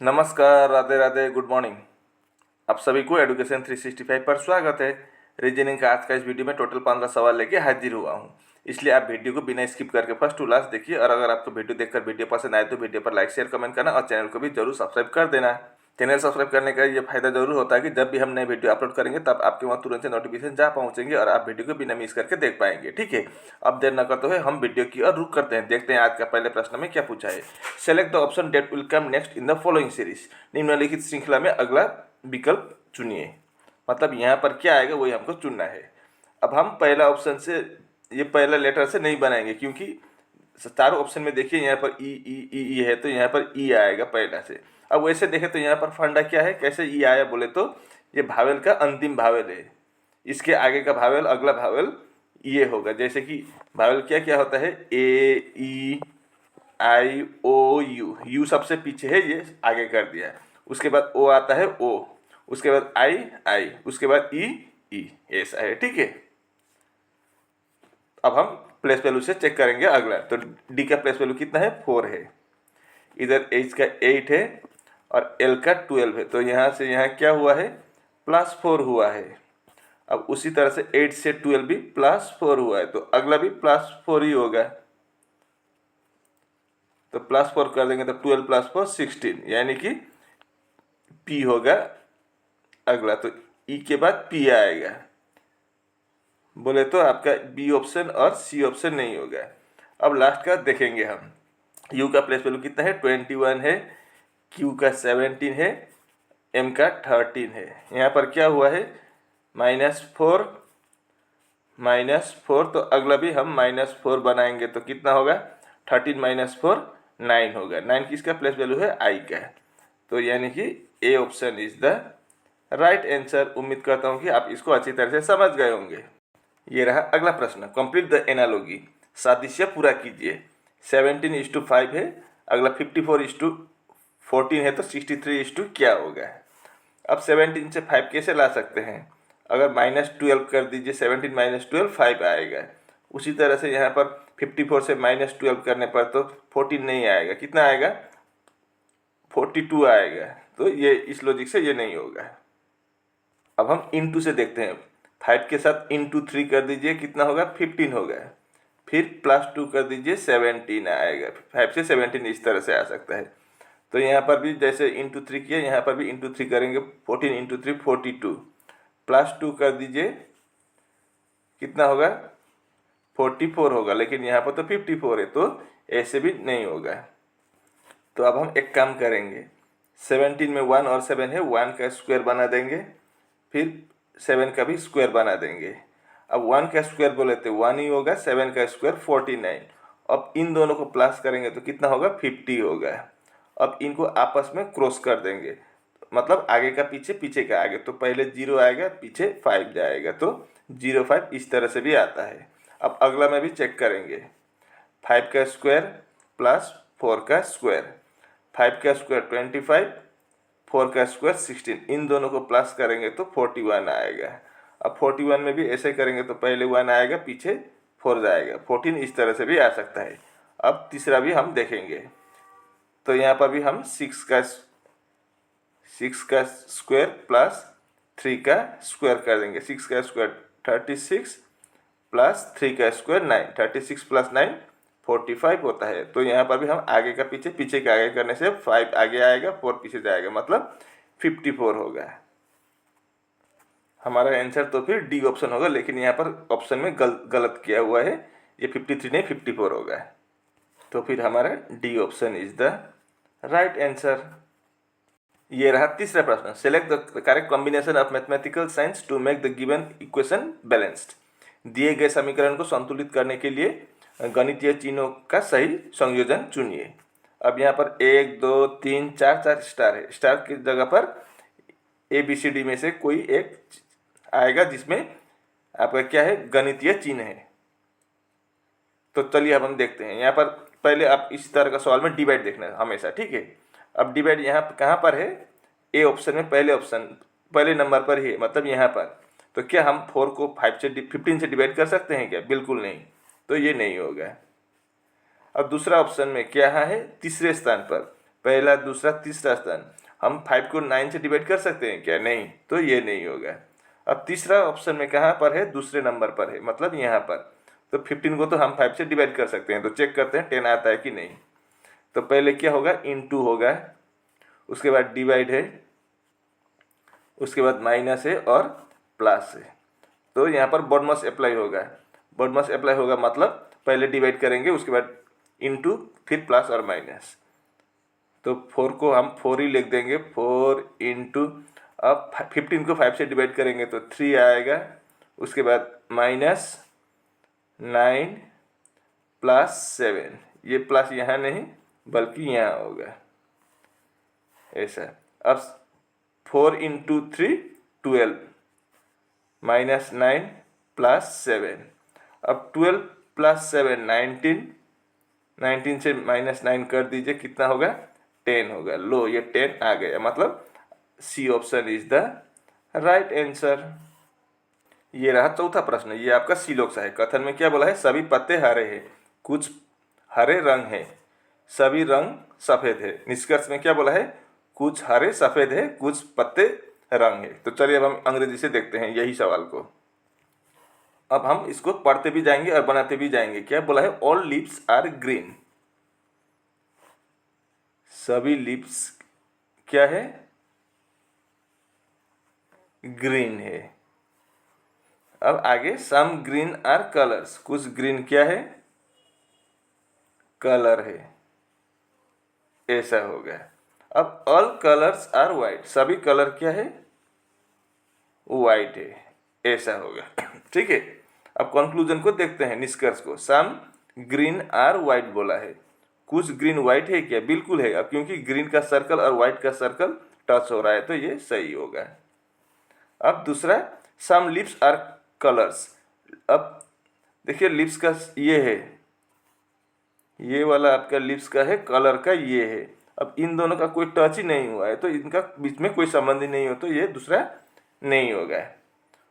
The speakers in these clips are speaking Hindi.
नमस्कार, राधे राधे, गुड मॉर्निंग। आप सभी को एडुकेशन 365 पर स्वागत है। रीजनिंग का आज का इस वीडियो में टोटल 15 सवाल लेके हाजिर हुआ हूँ, इसलिए आप वीडियो को बिना स्किप करके फर्स्ट टू लास्ट देखिए। और अगर आपको वीडियो देखकर वीडियो पसंद आए तो वीडियो पर लाइक शेयर कमेंट करना और चैनल को भी जरूर सब्सक्राइब कर देना। चैनल सब्सक्राइब करने का ये फायदा जरूर होता है कि जब भी हम नए वीडियो अपलोड करेंगे तब आपके वहाँ तुरंत से नोटिफिकेशन जा पहुँचेंगे और आप वीडियो को बिना मिस करके देख पाएंगे। ठीक है, अब देर न करते हुए हम वीडियो की ओर रुख करते हैं। देखते हैं आज का पहले प्रश्न में क्या पूछा है। Select the option that will come next in the following series. निम्नलिखित श्रृंखला में अगला विकल्प चुनिए। मतलब यहाँ पर क्या आएगा वही हमको चुनना है। अब हम पहला ऑप्शन से, ये पहला लेटर से नहीं बनाएंगे क्योंकि चारों ऑप्शन में देखिए यहाँ पर ई ई ई ई है, तो यहाँ पर ई आएगा पहला से। अब वैसे देखें तो यहाँ पर फंडा क्या है, कैसे ई आया बोले तो ये भावेल का अंतिम भावेल है, इसके आगे का भावेल अगला भावेल ये होगा। जैसे कि भावेल क्या क्या होता है, ए ई आई ओ यू, यू सबसे पीछे है, ये आगे कर दिया है। उसके बाद ओ आता है ओ, उसके बाद आई आई, उसके बाद ई ई, ऐसा है। ठीक है, अब हम प्लेस वैल्यू से चेक करेंगे अगला। तो डी का प्लेस वैल्यू कितना है, 4 है। इधर एच का 8 है और एल का 12 है, तो यहाँ से यहाँ क्या हुआ है, +4 हुआ है। अब उसी तरह से 8 से 12 भी +4 हुआ है, तो अगला भी +4 ही होगा। तो +4 कर देंगे तो 12 + 4 16, यानी कि पी होगा अगला। तो ई के बाद पी आएगा बोले तो आपका बी ऑप्शन और सी ऑप्शन नहीं होगा। अब लास्ट का देखेंगे हम। यू का प्लेस वैल्यू कितना है, 21 है। क्यू का 17 है। एम का 13 है। यहाँ पर क्या हुआ है, -4 -4, तो अगला भी हम -4 बनाएंगे तो कितना होगा, 13 - 4 9 होगा। 9 किसका प्लेस वैल्यू है, आई का। तो यानी कि A option is the right answer. उम्मीद करता हूँ कि आप इसको अच्छी तरह से समझ गए होंगे। ये रहा अगला प्रश्न, कंप्लीट द एनालॉजी। सादृश्य पूरा कीजिए। 17:5 है, अगला 54:14 है, तो 63 क्या होगा। अब 17 से 5 कैसे ला सकते हैं, अगर -12 कर दीजिए, 17 - 12 5 आएगा। उसी तरह से यहाँ पर 54 से -12 करने पर तो 14 नहीं आएगा, कितना आएगा, 42 आएगा। तो ये इस लॉजिक से ये नहीं होगा। अब हम इंटू से देखते हैं। 5 के साथ इंटू 3 कर दीजिए, कितना होगा, 15 होगा। फिर +2 कर दीजिए, 17 आएगा। 5 से 17 इस तरह से आ सकता है। तो यहाँ पर भी जैसे इंटू 3 किया, यहाँ पर भी इंटू 3 करेंगे। 14 × 3 42, +2 कर दीजिए, कितना होगा, 44 होगा। लेकिन यहाँ पर तो 54 है, तो ऐसे भी नहीं होगा। तो अब हम एक काम करेंगे, 17 में 1 और 7 है, 1 का स्क्वायर बना देंगे, फिर 7 का भी स्क्वायर बना देंगे। अब 1 का स्क्वायर बोले तो 1 ही होगा, 7 का स्क्वायर 49। अब इन दोनों को प्लस करेंगे तो कितना होगा, 50 होगा। अब इनको आपस में क्रॉस कर देंगे, मतलब आगे का पीछे, पीछे का आगे। तो पहले 0 आएगा, पीछे 5 जाएगा, तो 05 इस तरह से भी आता है। अब अगला में भी चेक करेंगे। 5 का स्क्वायर प्लस 4 का स्क्वायर, 5 का स्क्वायर 25, 4 का स्क्वायर 16, इन दोनों को प्लस करेंगे तो 41 आएगा। अब 41 में भी ऐसे करेंगे तो पहले 1 आएगा, पीछे 4 जाएगा, 14 इस तरह से भी आ सकता है। अब तीसरा भी हम देखेंगे। तो यहाँ पर भी हम 6 का स्क्वायर प्लस 3 का स्क्वायर कर देंगे। 6 का स्क्वायर 36 प्लस 3 का स्क्वायर 9, 36 + 9 45 होता है। तो यहाँ पर भी हम आगे का पीछे, पीछे का आगे करने से 5 आगे आएगा, 4 पीछे जाएगा, मतलब 54 होगा हमारा आंसर। तो फिर डी ऑप्शन होगा, लेकिन यहाँ पर ऑप्शन में गलत किया हुआ है, ये 53 नहीं 54 होगा। तो फिर हमारा D option is the right answer. ये रहा तीसरा प्रश्न, select the correct combination of mathematical science to make the given equation balanced. दिए गए समीकरण को संतुलित करने के लिए गणितीय चिन्हों का सही संयोजन चुनिए। अब यहाँ पर 1 2 3 4 4 स्टार है। स्टार की जगह पर ABCD में से कोई एक आएगा जिसमें आपका क्या है, गणितीय चिन्ह है। तो चलिए अब हम देखते हैं। यहाँ पर पहले आप इस तरह का सवाल में डिवाइड देखना है हमेशा, ठीक है। अब डिवाइड यहाँ कहाँ पर है, ए ऑप्शन में पहले नंबर पर ही है, मतलब यहाँ पर। तो क्या हम 4 को 15 से डिवाइड कर सकते हैं क्या, बिल्कुल नहीं, तो ये नहीं होगा। अब दूसरा ऑप्शन में क्या है, तीसरे स्थान पर पहला, दूसरा, तीसरा स्थान। हम 5 को 9 से डिवाइड कर सकते हैं क्या? नहीं, तो ये नहीं होगा। अब तीसरा ऑप्शन में कहाँ पर है? दूसरे नंबर पर है, मतलब यहाँ पर। तो 15 को तो हम 5 से डिवाइड कर सकते हैं, तो चेक करते हैं 10 आता है कि नहीं। तो पहले क्या होगा? इनटू होगा, उसके बाद डिवाइड है, उसके बाद माइनस है और प्लस है। तो यहाँ पर बॉडमास अप्लाई होगा। बॉडमास अप्लाई होगा मतलब पहले डिवाइड करेंगे, उसके बाद इनटू, फिर प्लस और माइनस। तो 4 को हम 4 ही लिख देंगे, 4 इंटू, अब 15 को 5 से डिवाइड करेंगे तो 3 आएगा, उसके बाद माइनस 9 प्लस 7, ये प्लस यहाँ नहीं बल्कि यहाँ होगा, ऐसा। अब 4 इंटू 3 12, माइनस 9 प्लस 7। अब 12 प्लस 7 19, 19 से माइनस 9 कर दीजिए, कितना होगा? 10 होगा। लो, ये 10 आ गया, मतलब C option is the right answer. ये रहा चौथा प्रश्न, ये आपका सीलोक्स है। कथन में क्या बोला है? सभी पत्ते हरे हैं, कुछ हरे रंग है, सभी रंग सफेद है। निष्कर्ष में क्या बोला है? कुछ हरे सफेद है, कुछ पत्ते रंग है। तो चलिए अब हम अंग्रेजी से देखते हैं यही सवाल को। अब हम इसको पढ़ते भी जाएंगे और बनाते भी जाएंगे। क्या बोला है? ऑल लीव्स आर ग्रीन, सभी लीव्स क्या है? ग्रीन है। अब आगे, सम ग्रीन आर कलर्स, कुछ ग्रीन क्या है? कलर है, ऐसा हो गया। अब ऑल कलर्स आर वाइट, सभी कलर क्या है? वाइट है, ऐसा होगा। ठीक है। अब कंक्लूजन को देखते हैं, निष्कर्ष को। सम ग्रीन आर वाइट बोला है, कुछ ग्रीन वाइट है क्या? बिल्कुल है। अब क्योंकि ग्रीन का सर्कल और वाइट का सर्कल टच हो रहा है तो ये सही होगा। अब दूसरा, सम लिप्स आर कलर्स। अब देखिए लिप्स का ये है, ये वाला आपका लिप्स का है, कलर का ये है। अब इन दोनों का कोई टच ही नहीं हुआ है तो इनका बीच में कोई संबंध ही नहीं हो, तो ये दूसरा नहीं होगा।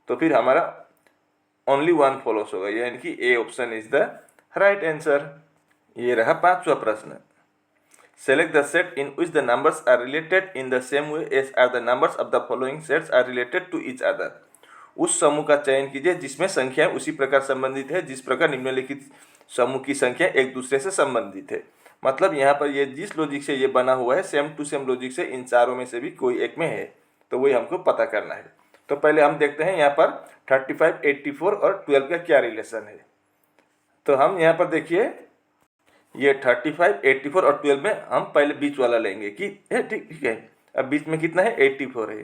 तो फिर हमारा ओनली वन फॉलोस होगा, यानी कि A option is the right answer. ये रहा पांचवा प्रश्न। Select the set in which the numbers are related in the same way as are the numbers of the following sets are related to each other. उस समूह का चयन कीजिए जिसमें संख्याएं उसी प्रकार संबंधित है जिस प्रकार निम्नलिखित समूह की संख्या एक दूसरे से संबंधित है। मतलब यहाँ पर ये जिस लॉजिक से ये बना हुआ है, सेम टू सेम लॉजिक से इन चारों में से भी कोई एक में है, तो वही हमको पता करना है। तो पहले हम देखते हैं यहाँ पर 35, 84 और 12 का क्या रिलेशन है। तो हम यहाँ पर देखिए, ये 35, 84 और 12 में हम पहले बीच वाला लेंगे कि ठीक है। अब बीच में कितना है? 84 है,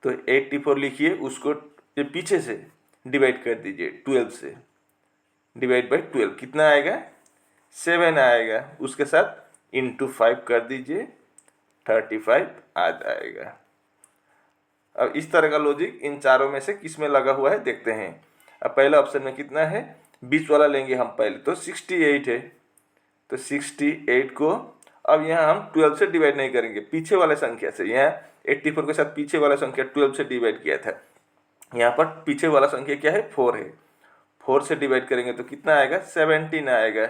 तो 84 लिखिए, उसको ये पीछे से डिवाइड कर दीजिए 12 से, डिवाइड बाई 12 कितना आएगा? 7 आएगा। उसके साथ इंटू 5 कर दीजिए, 35 आ जाएगा। अब इस तरह का लॉजिक इन चारों में से किस में लगा हुआ है देखते हैं। अब पहला ऑप्शन में कितना है? बीच वाला लेंगे हम पहले, तो 68 है, तो 68 को अब यहाँ हम 12 से डिवाइड नहीं करेंगे, पीछे वाले संख्या से। यहाँ 84 के साथ पीछे वाला संख्या 12 से डिवाइड किया था, यहाँ पर पीछे वाला संख्या क्या है? 4 है, 4 से डिवाइड करेंगे तो कितना आएगा? 17 आएगा।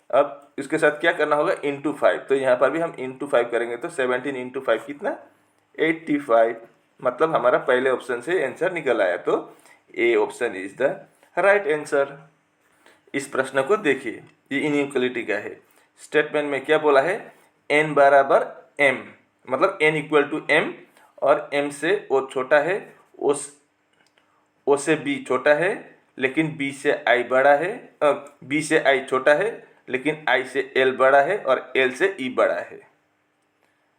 अब इसके साथ क्या करना होगा? इंटू 5, तो यहाँ पर भी हम इंटू 5 करेंगे तो 17 इंटू 5 कितना? 85। मतलब हमारा पहले ऑप्शन से आंसर निकल आया, तो ए option is the right answer. इस प्रश्न को देखिए, ये इनइक्वालिटी का है। स्टेटमेंट में क्या बोला है? n बराबर m, मतलब n इक्वल टू m और m से o छोटा है, o से b छोटा है लेकिन b से i बड़ा है, b से i छोटा है लेकिन i से l बड़ा है और l से e बड़ा है।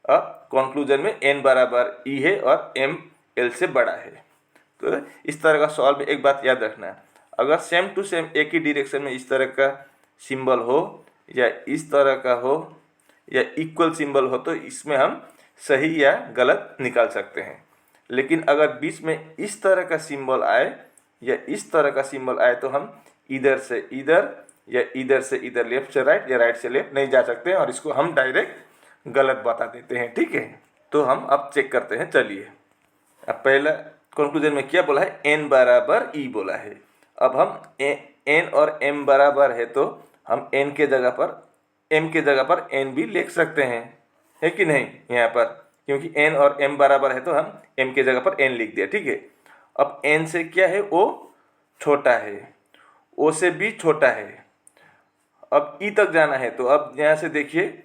अब कंक्लूजन में n बराबर e है और m l से बड़ा है। तो इस तरह का सवाल में एक बात याद रखना, अगर सेम टू सेम एक ही डायरेक्शन में इस तरह का सिंबल हो या इस तरह का हो या इक्वल सिंबल हो तो इसमें हम सही या गलत निकाल सकते हैं। लेकिन अगर बीच में इस तरह का सिंबल आए या इस तरह का सिंबल आए तो हम इधर से इधर या इधर से इधर, लेफ्ट से राइट या राइट से लेफ्ट नहीं जा सकते हैं और इसको हम डायरेक्ट गलत बता देते हैं। ठीक है, तो हम अब चेक करते हैं। चलिए, अब पहला कंक्लूजन में क्या बोला है? n बराबर e बोला है। अब हम n और m बराबर है तो हम n के जगह पर m के जगह पर n भी लिख सकते हैं, है कि नहीं यहाँ पर, क्योंकि n और m बराबर है तो हम m के जगह पर n लिख दिया, ठीक है। अब n से क्या है, o छोटा है, o से b छोटा है। अब e तक जाना है, तो अब यहाँ से देखिए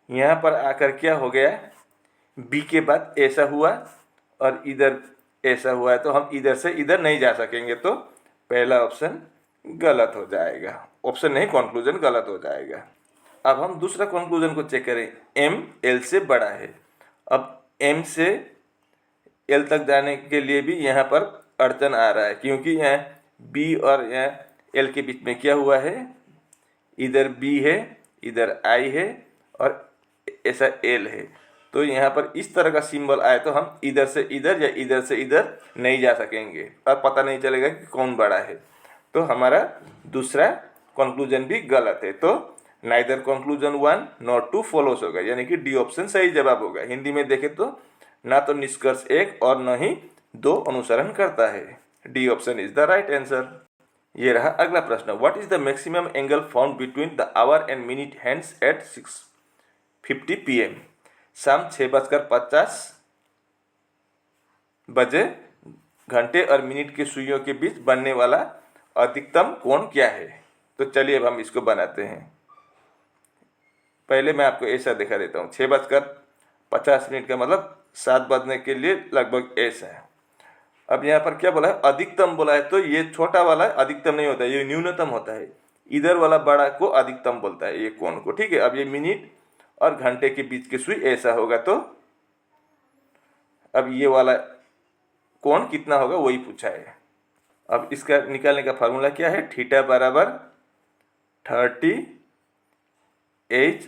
यहाँ पर आकर क्या हो गया, b के बाद ऐसा हुआ और इधर ऐसा हुआ है, तो हम इधर से इधर नहीं जा सकेंगे, तो पहला ऑप्शन गलत हो जाएगा, ऑप्शन नहीं कंक्लूजन गलत हो जाएगा। अब हम दूसरा कंक्लूजन को चेक करें, m l से बड़ा है। अब m से l तक जाने के लिए भी यहाँ पर अड़चन आ रहा है, क्योंकि यहाँ b और यहाँ l के बीच में क्या हुआ है, इधर b है, इधर i है और ऐसा l है। तो यहाँ पर इस तरह का सिंबल आए तो हम इधर से इधर या इधर से इधर नहीं जा सकेंगे और पता नहीं चलेगा कि कौन बड़ा है, तो हमारा दूसरा कंक्लूजन भी गलत है। तो नाइदर कंक्लूजन 1 नॉट 2 फॉलोस होगा, यानी कि डी ऑप्शन सही जवाब होगा। हिंदी में देखें तो ना तो निष्कर्ष एक और न ही दो अनुसरण करता है। D option is the right answer. ये रहा अगला प्रश्न, what is the maximum angle found between the our and minute hands eight 6:50 PM। शाम 6:50 बजे घंटे और मिनट के सुइयों के बीच बनने वाला अधिकतम कोण क्या है। तो चलिए अब हम इसको बनाते हैं। पहले मैं आपको ऐसा दिखा देता हूँ, 6:50 का मतलब 7 बजने के लिए लगभग ऐसा है। अब यहाँ पर क्या बोला है, अधिकतम बोला है, तो ये छोटा वाला अधिकतम नहीं होता है, ये न्यूनतम होता है। इधर वाला बड़ा को अधिकतम बोलता है, ये कोण को, ठीक है। अब ये मिनट और घंटे के बीच की सुई ऐसा होगा, तो अब ये वाला कोण कितना होगा वही पूछा है। अब इसका निकालने का फार्मूला क्या है, थीटा बराबर 30h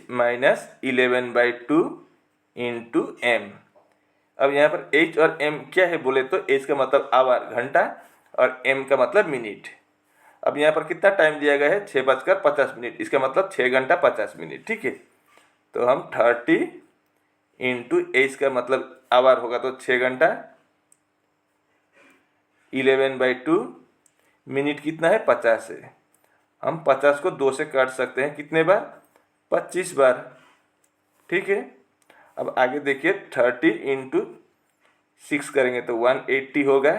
- 11/2 इंटू m। अब यहाँ पर h और m क्या है बोले तो h का मतलब आवर घंटा और m का मतलब मिनट। अब यहाँ पर कितना टाइम दिया गया है, 6:50, इसका मतलब 6 घंटा 50 मिनट, ठीक है। तो हम 30 इंटू h का मतलब आवर होगा तो 6 घंटा, 11/2 मिनट कितना है 50 है। हम 50 को 2 से काट सकते हैं, कितने बार, 25 बार, ठीक है। अब आगे देखिए 30 इंटू 6 करेंगे तो 180 होगा,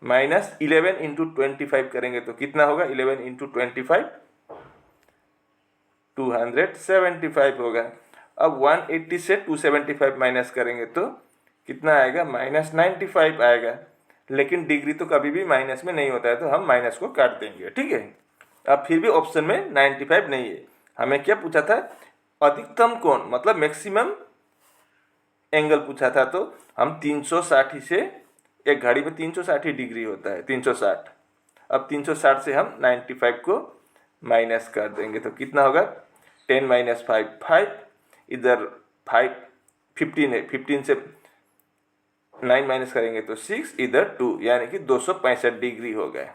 माइनस 11 इंटू 25 करेंगे तो कितना होगा, 11 इंटू 25 275 होगा। अब 180 से 275 माइनस करेंगे तो कितना आएगा, -95 आएगा। लेकिन डिग्री तो कभी भी माइनस में नहीं होता है, तो हम माइनस को काट देंगे, ठीक है। अब फिर भी ऑप्शन में 95 नहीं है। हमें क्या पूछा था, अधिकतम कोण मतलब मैक्सिमम एंगल पूछा था, तो हम 360 से, एक घड़ी में 360 डिग्री होता है, 360। अब 360 से हम 95 को माइनस कर देंगे तो कितना होगा, 10 - 5 5, इधर 5 15 है, 15 से 9 माइनस करेंगे तो 6, इधर 2, यानी कि 265 डिग्री हो गए।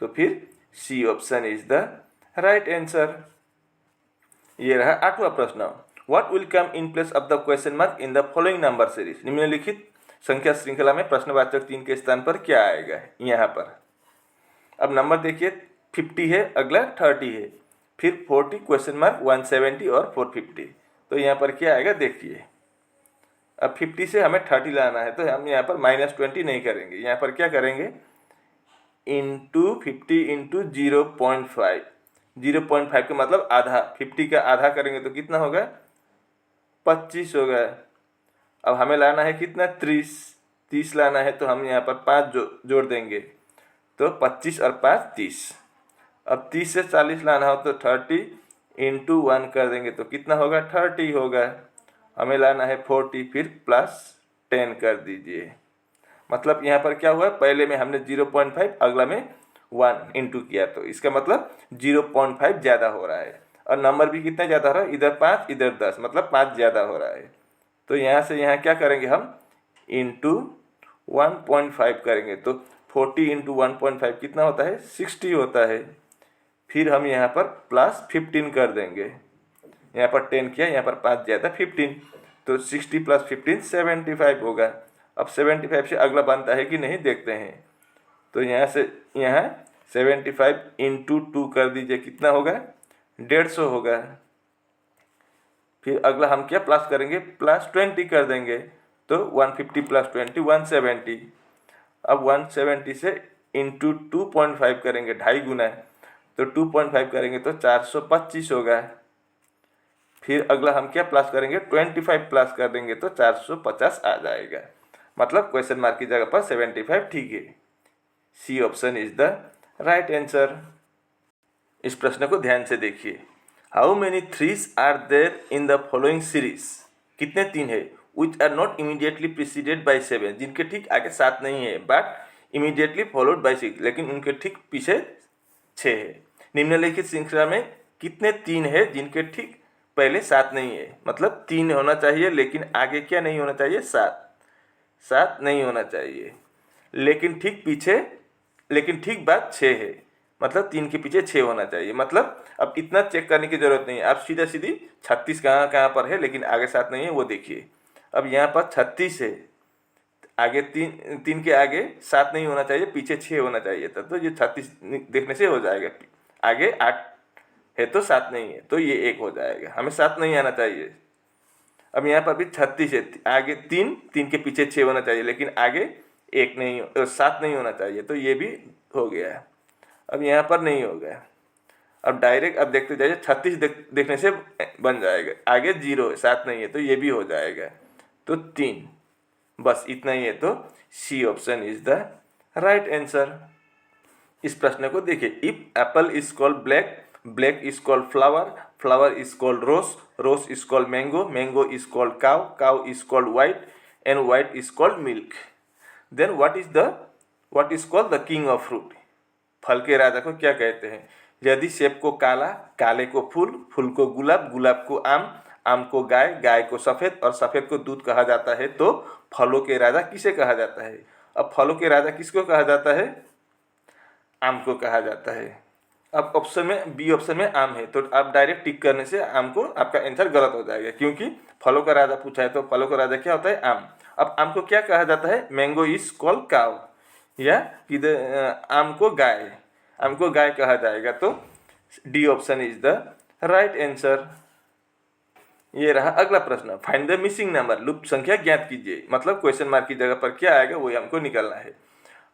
तो फिर C option is the right answer. ये रहा 8वां प्रश्न, what will come in place of the question mark in the following number series. निम्नलिखित संख्या श्रृंखला में प्रश्नवाचक 3 के स्थान पर क्या आएगा यहाँ पर। अब नंबर देखिए, 50 है, अगला 30 है, फिर 40 क्वेश्चन मार्क 170 और 450। तो यहाँ पर क्या आएगा देखिए। अब 50 से हमें 30 लाना है, तो हम यहाँ पर -20 नहीं करेंगे, यहाँ पर क्या करेंगे, इंटू 50 इंटू 0.5। 0.5 का मतलब आधा, 50 का आधा करेंगे तो कितना होगा, 25 होगा। अब हमें लाना है कितना, 30 लाना है, तो हम यहाँ पर 5 जोड़ देंगे, तो 25 और 5 30। अब 30 से 40 लाना हो तो 30 इंटू 1 कर देंगे तो कितना होगा, 30 होगा। हमें लाना है 40, फिर +10 कर दीजिए। मतलब यहाँ पर क्या हुआ, पहले में हमने 0.5, अगला में 1 इंटू किया, तो इसका मतलब 0.5 ज़्यादा हो रहा है। और नंबर भी कितना ज़्यादा हो रहा है, इधर 5 इधर 10, मतलब 5 ज़्यादा हो रहा है। तो यहाँ से यहाँ क्या करेंगे हम, इंटू 1.5 करेंगे, तो 40 इंटू 1.5 कितना होता है, 60 होता है। फिर हम यहाँ पर +15 कर देंगे, यहाँ पर 10 किया, यहाँ पर 5 ज़्यादा 15, तो 60 + 15 75 होगा। अब 75 से अगला बनता है कि नहीं देखते हैं। तो यहाँ से यहाँ 75 इंटू 2 कर दीजिए, कितना होगा, 150 होगा। फिर अगला हम क्या प्लस करेंगे, +20 कर देंगे, तो 150 + 20 170। अब 170 से इंटू 2.5 करेंगे, 2.5 गुना है, तो 2.5 करेंगे तो 425 होगा। फिर अगला हम क्या प्लस करेंगे, 25 प्लस कर देंगे तो 450 आ जाएगा। मतलब क्वेश्चन मार्क की जगह पर 75 ठीक है। C option is the right answer. इस प्रश्न को ध्यान से देखिए। How many threes are there in the following series? कितने 3 है? Which are not immediately preceded by 7, जिनके ठीक आगे 7 नहीं है, बट इमीडिएटली फॉलोड बाय 6, लेकिन उनके ठीक पीछे 6 है। निम्नलिखित श्रृंखला में कितने 3 है जिनके ठीक पहले 7 नहीं है? मतलब 3 होना चाहिए, लेकिन आगे क्या नहीं होना चाहिए, 7 नहीं होना चाहिए, लेकिन ठीक बाद 6 है। मतलब 3 के पीछे 6 होना चाहिए। मतलब अब इतना चेक करने की जरूरत नहीं है, आप सीधा सीधी 36 कहाँ पर है लेकिन आगे 7 नहीं है वो देखिए। अब यहाँ पर 36 है, आगे 3 के आगे 7 नहीं होना चाहिए, पीछे 6 होना चाहिए था, तो ये 36 देखने से हो जाएगा। आगे 8 है तो 7 नहीं है, तो ये 1 हो जाएगा, हमें 7 नहीं आना चाहिए। अब यहाँ पर भी 36 है, आगे 3 के पीछे 6 होना चाहिए, लेकिन आगे 7 नहीं होना चाहिए, तो ये भी हो गया है। अब यहाँ पर नहीं होगा। अब डायरेक्ट अब देखते जाइए, 36 देखने से बन जाएगा, आगे 0 है, 7 नहीं है, तो ये भी हो जाएगा, तो 3, बस इतना ही है। तो C option is the right answer. इस प्रश्न को देखिए, if apple is called black, black is called flower, flower is called rose, rose is called mango, mango is called cow, cow is called white, and white is called milk, then what is called the king of fruit? फल के राजा को क्या कहते हैं? यदि सेब को काला, काले को फूल, फूल को गुलाब, गुलाब को आम, आम को गाय, गाय को सफ़ेद और सफ़ेद को दूध कहा जाता है, तो फलों के राजा किसे कहा जाता है? अब फलों के राजा किसको कहा जाता है? आम को कहा जाता है। अब ऑप्शन में बी ऑप्शन में आम है, तो आप डायरेक्ट टिक करने से आम को आपका आंसर गलत हो जाएगा, क्योंकि फलों का राजा पूछा है, तो फलों का राजा क्या होता है? आम। अब आम को क्या कहा जाता है? मैंगो इज कॉल्ड काउ, या किधर आम को गाय, आम को गाय कहा जाएगा, तो D option is the right answer. ये रहा अगला प्रश्न, फाइंड द मिसिंग नंबर, लुप्त संख्या ज्ञात कीजिए। मतलब क्वेश्चन मार्क की जगह पर क्या आएगा वही हमको निकालना है।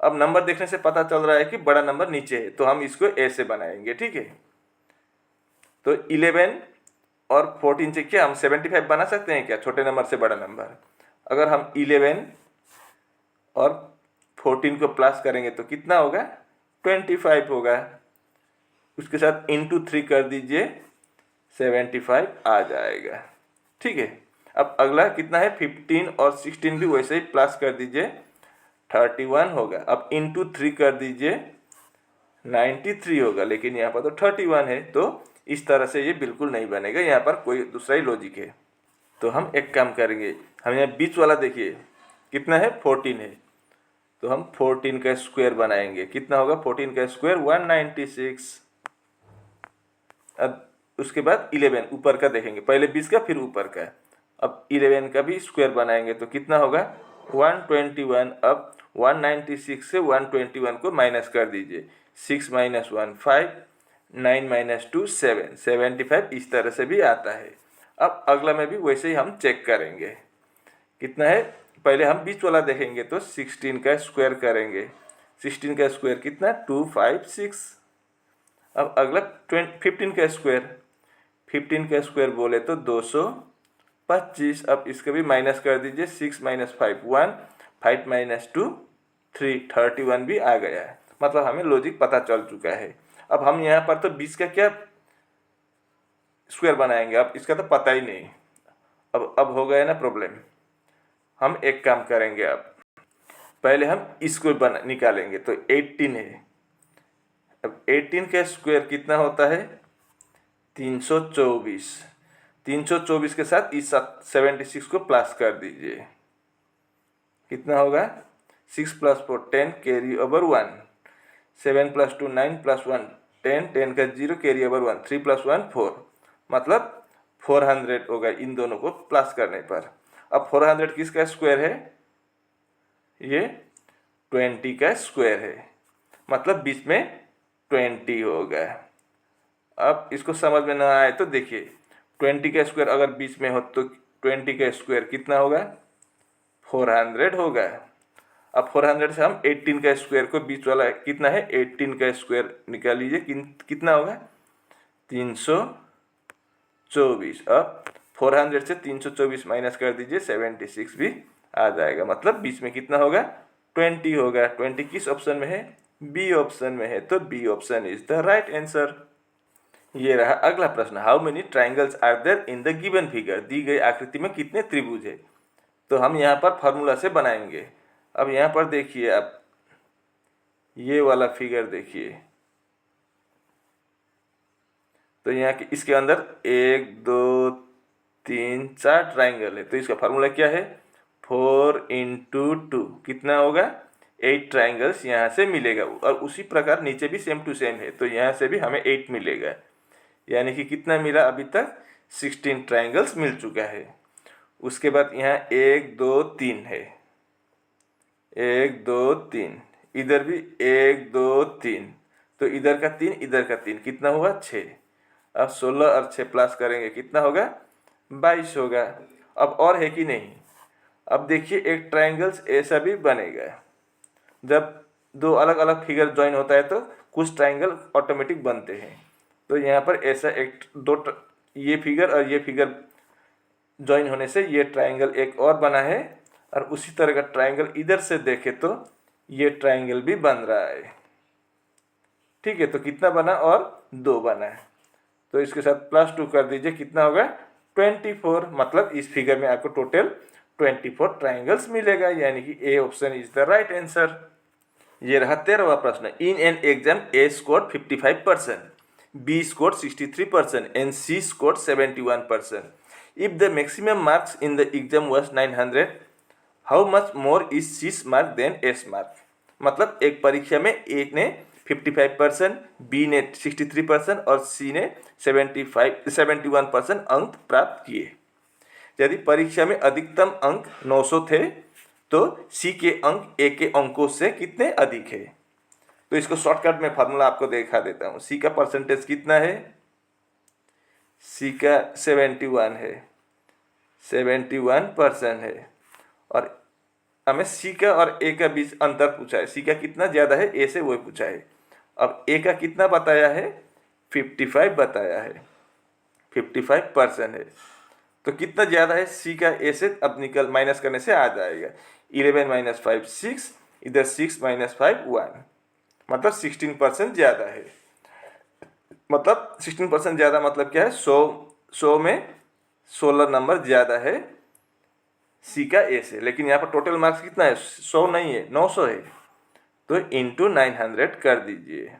अब नंबर देखने से पता चल रहा है कि बड़ा नंबर नीचे है, तो हम इसको ए से बनाएंगे, ठीक है। तो 11 और 14 से क्या हम 75 बना सकते हैं क्या, छोटे नंबर से बड़ा नंबर? अगर हम 11 और 14 को प्लस करेंगे तो कितना होगा? 25 होगा। उसके साथ इंटू 3 कर दीजिए, 75 आ जाएगा, ठीक है। अब अगला कितना है? 15 और 16 भी वैसे ही प्लस कर दीजिए, 31 होगा। अब इंटू 3 कर दीजिए, 93 होगा, लेकिन यहाँ पर तो 31 है, तो इस तरह से ये बिल्कुल नहीं बनेगा, यहाँ पर कोई दूसरा ही लॉजिक है। तो हम एक काम करेंगे, हम यहाँ बीच वाला देखिए कितना है? 14 है, तो हम 14 का स्क्वायर बनाएंगे। कितना होगा 14 का स्क्वायर? 196। अब उसके बाद 11 ऊपर का देखेंगे, पहले 20 का फिर ऊपर का। अब 11 का भी स्क्वायर बनाएंगे तो कितना होगा? 121। अब 196 से 121 को माइनस कर दीजिए, 6 - 1 5, 9 - 2 7, 75 इस तरह से भी आता है। अब अगला में भी वैसे ही हम चेक करेंगे, कितना है? पहले हम बीच वाला देखेंगे, तो 16 का स्क्वायर करेंगे। 16 का स्क्वायर कितना? 256। अब अगला 15 का स्क्वायर, 15 का स्क्वायर बोले तो 225। अब इसका भी माइनस कर दीजिए, 6 - 5 1, 5 - 2 3, 31 भी आ गया है। मतलब हमें लॉजिक पता चल चुका है। अब हम यहाँ पर तो 20 का क्या स्क्वायर बनाएंगे, अब इसका तो पता ही नहीं। अब हो गया ना प्रॉब्लम। हम एक काम करेंगे, अब पहले हम इसको निकालेंगे, तो 18 है। अब 18 का स्क्वायर कितना होता है? 324। 324 के साथ इस 76 को प्लस कर दीजिए, कितना होगा? 6 + 4 10, कैरी ओवर 1, 7 + 2 9 + 1 10, 10 का 0, कैरी ओवर 1, 3 + 1 4, मतलब 400 होगा इन दोनों को प्लस करने पर। अब 400 किसका स्क्वायर है? ये 20 का स्क्वायर है, मतलब बीच में 20 होगा। अब इसको समझ में ना आए तो देखिए 20 का स्क्वायर अगर बीच में हो तो 20 का स्क्वायर कितना होगा 400 होगा। अब 400 से हम 18 का स्क्वायर को बीच वाला कितना है 18 का स्क्वायर निकाल लीजिए कितना होगा 324। अब 400 से 324 माइनस कर दीजिए 76 भी आ जाएगा, मतलब बीच में कितना होगा 20 होगा। 20 किस ऑप्शन में है बी ऑप्शन में है, तो B option is the right answer. ये रहा अगला प्रश्न, how many triangles are there in the given figure, दी गई आकृति में कितने त्रिभुज है। तो हम यहाँ पर फॉर्मूला से बनाएंगे। अब यहाँ पर देखिए आप ये वाला फिगर देखिए, तो यहाँ के इसके अंदर 1 2 3 4 ट्राइंगल है, तो इसका फार्मूला क्या है 4 × 2 कितना होगा 8 ट्राइंगल्स यहाँ से मिलेगा। और उसी प्रकार नीचे भी सेम टू सेम है, तो यहाँ से भी हमें 8 मिलेगा, यानी कि कितना मिला अभी तक 16 ट्राइंगल्स मिल चुका है। उसके बाद यहाँ 1 2 3 है, 1 2 3, इधर भी 1 2 3, तो इधर का 3 इधर का 3 कितना हुआ 6। अब 16 और 6 प्लस करेंगे कितना होगा 22 होगा। अब और है कि नहीं, अब देखिए एक ट्राइंगल्स ऐसा भी बनेगा, जब दो अलग अलग फिगर ज्वाइन होता है तो कुछ ट्राइंगल ऑटोमेटिक बनते हैं। तो यहाँ पर ऐसा एक ये फिगर और ये फिगर ज्वाइन होने से ये ट्राइंगल एक और बना है, और उसी तरह का ट्राइंगल इधर से देखे तो ये ट्राइंगल भी बन रहा है। ठीक है, तो कितना बना और 2 बना है, तो इसके साथ +2 कर दीजिए कितना होगा 24। मतलब इस फिगर में आपको टोटल 24 ट्राइंगल्स मिलेगा, यानी कि A option is the right answer. ये रहा 13वां प्रश्न, in an exam A scored 55%, B scored 63% and C scored 71%। If the maximum marks in the exam was 900, how much more is C's mark than A's mark. मतलब एक परीक्षा में एक ने 55%, बी ने 63% और सी ने 71% अंक प्राप्त किए। यदि परीक्षा में अधिकतम अंक 900 थे तो सी के अंक ए के अंकों से कितने अधिक है। तो इसको शॉर्टकट में फार्मूला आपको दिखा देता हूँ। सी का परसेंटेज कितना है, सी का 71 है, 71% है, और हमें सी का और ए का बीच अंतर पूछा है, सी का कितना ज़्यादा है ए से वो पूछा है। अब ए का कितना बताया है 55 बताया है, 55% है, तो कितना ज़्यादा है सी का ए से, अब निकल माइनस करने से आ जाएगा 11 - 5 6, इधर 6 - 5 1, मतलब 16% ज़्यादा है। मतलब 16% ज़्यादा मतलब क्या है 100 में 16 नंबर ज़्यादा है सी का ए से। लेकिन यहाँ पर टोटल मार्क्स कितना है 100 नहीं है 900 है, तो इंटू 900 कर दीजिए।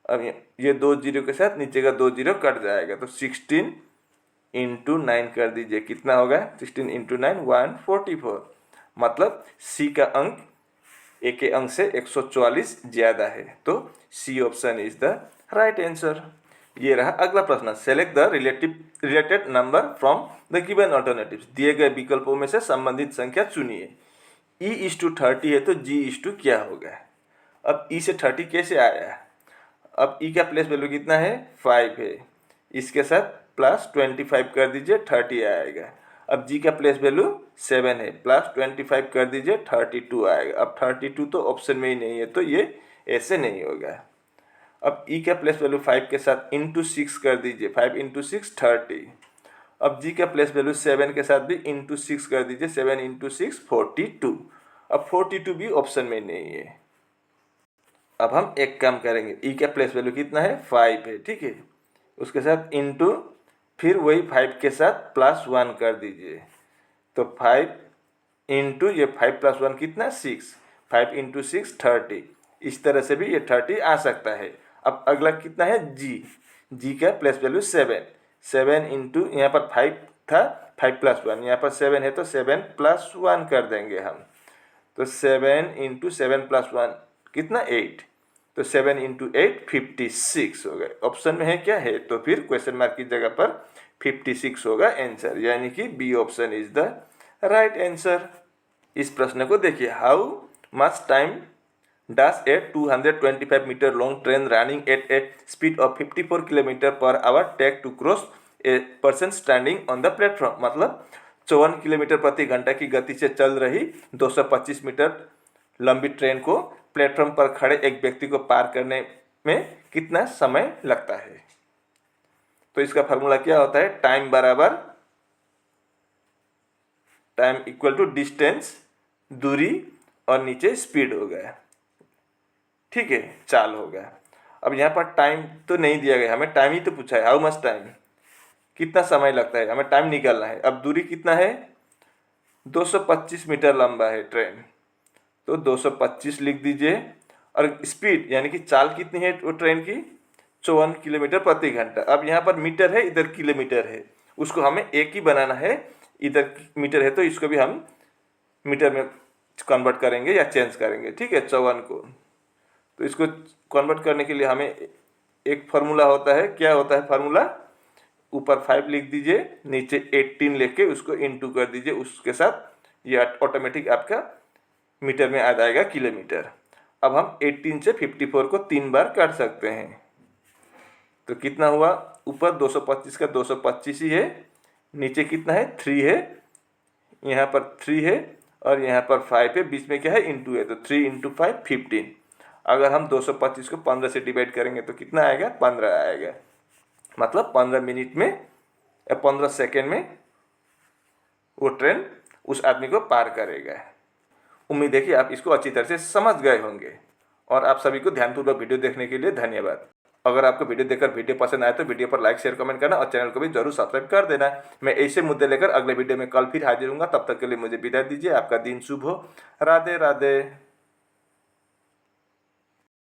अब ये 2 जीरो के साथ नीचे का 2 जीरो कट जाएगा, तो 16 × 9 कर दीजिए कितना होगा 16 × 9 144। मतलब सी का अंक ए के अंक से 144 ज़्यादा है, तो C option is the right answer. ये रहा अगला प्रश्न, select the related number from the given alternatives. दिए गए विकल्पों में से संबंधित संख्या चुनिए। E/30 है तो G/ क्या होगा। अब E से 30 कैसे आया, अब E का प्लेस वैल्यू कितना है 5 है, इसके साथ +25 कर दीजिए 30 आएगा। अब G का प्लेस वैल्यू 7 है, +25 कर दीजिए 32 आएगा। अब 32 तो ऑप्शन में ही नहीं है, तो ये ऐसे नहीं होगा। अब E का प्लेस वैल्यू 5 के साथ ×6 कर दीजिए, 5 × 6 30। अब G का प्लेस वैल्यू 7 के साथ भी ×6 कर दीजिए, 7 × 6 42। अब 42 भी ऑप्शन में नहीं है। अब हम एक काम करेंगे, E का प्लेस वैल्यू कितना है 5 है, ठीक है, उसके साथ इंटू फिर वही 5 के साथ +1 कर दीजिए, तो 5 इंटू ये 5 + 1 कितना 6, 5 × 6 30। इस तरह से भी ये 30 आ सकता है। अब अगला कितना है जी का प्लेस वैल्यू 7 इंटू यहाँ पर 5 था, 5 + 1 यहाँ पर 7 है, तो 7 + 1 कर देंगे हम, तो 7 × 7 + 1 कितना 8, तो 7 × 8 56 हो गए। ऑप्शन में है क्या है, तो फिर क्वेश्चन मार्क की जगह पर 56 होगा आंसर, यानी कि B option is the right answer. इस प्रश्न को देखिए, how much time dash a 225 meter long train running at a speed of 54 kilometre per hour take to cross a person standing on the platform. मतलब 54 किलोमीटर प्रति घंटा की गति से चल रही 225 मीटर लंबी ट्रेन को प्लेटफॉर्म पर खड़े एक व्यक्ति को पार करने में कितना समय लगता है। तो इसका फार्मूला क्या होता है, टाइम बराबर टाइम इक्वल टू डिस्टेंस दूरी और नीचे स्पीड हो गया, ठीक है, चाल हो गया। अब यहाँ पर टाइम तो नहीं दिया गया, हमें टाइम ही तो पूछा है, हाउ मच टाइम, कितना समय लगता है, हमें टाइम निकालना है। अब दूरी कितना है, 225 मीटर लंबा है ट्रेन, तो 225 लिख दीजिए। और स्पीड यानी कि चाल कितनी है वो ट्रेन की, 54 किलोमीटर प्रति घंटा। अब यहाँ पर मीटर है, इधर किलोमीटर है, उसको हमें एक ही बनाना है। इधर मीटर है तो इसको भी हम मीटर में कन्वर्ट करेंगे या चेंज करेंगे, ठीक है, 54 को। तो इसको कन्वर्ट करने के लिए हमें एक फार्मूला होता है, क्या होता है फार्मूला, ऊपर 5 लिख दीजिए, नीचे 18 लेके उसको इनटू कर दीजिए, उसके साथ ये ऑटोमेटिक आपका मीटर में आ जाएगा किलोमीटर। अब हम 18 से 54 को 3 बार काट सकते हैं, तो कितना हुआ, ऊपर 225 का 225 ही है, नीचे कितना है 3 है, यहाँ पर 3 है और यहाँ पर 5 है, बीच में क्या है इंटू है, तो 3 इंटू 5 15। अगर हम 225 को 15 से डिवाइड करेंगे तो कितना आएगा, 15 आएगा। मतलब 15 मिनट में या 15 सेकेंड में वो ट्रेन उस आदमी को पार करेगा। उम्मीद है कि आप इसको अच्छी तरह से समझ गए होंगे। और आप सभी को ध्यानपूर्वक वीडियो देखने के लिए धन्यवाद। अगर आपको वीडियो देखकर वीडियो पसंद आए तो वीडियो पर लाइक शेयर कमेंट करना और चैनल को भी जरूर सब्सक्राइब कर देना। मैं ऐसे मुद्दे लेकर अगले वीडियो में कल फिर हाजिर हूँगा। तब तक के लिए मुझे विदाई दीजिए। आपका दिन शुभ हो। राधे राधे।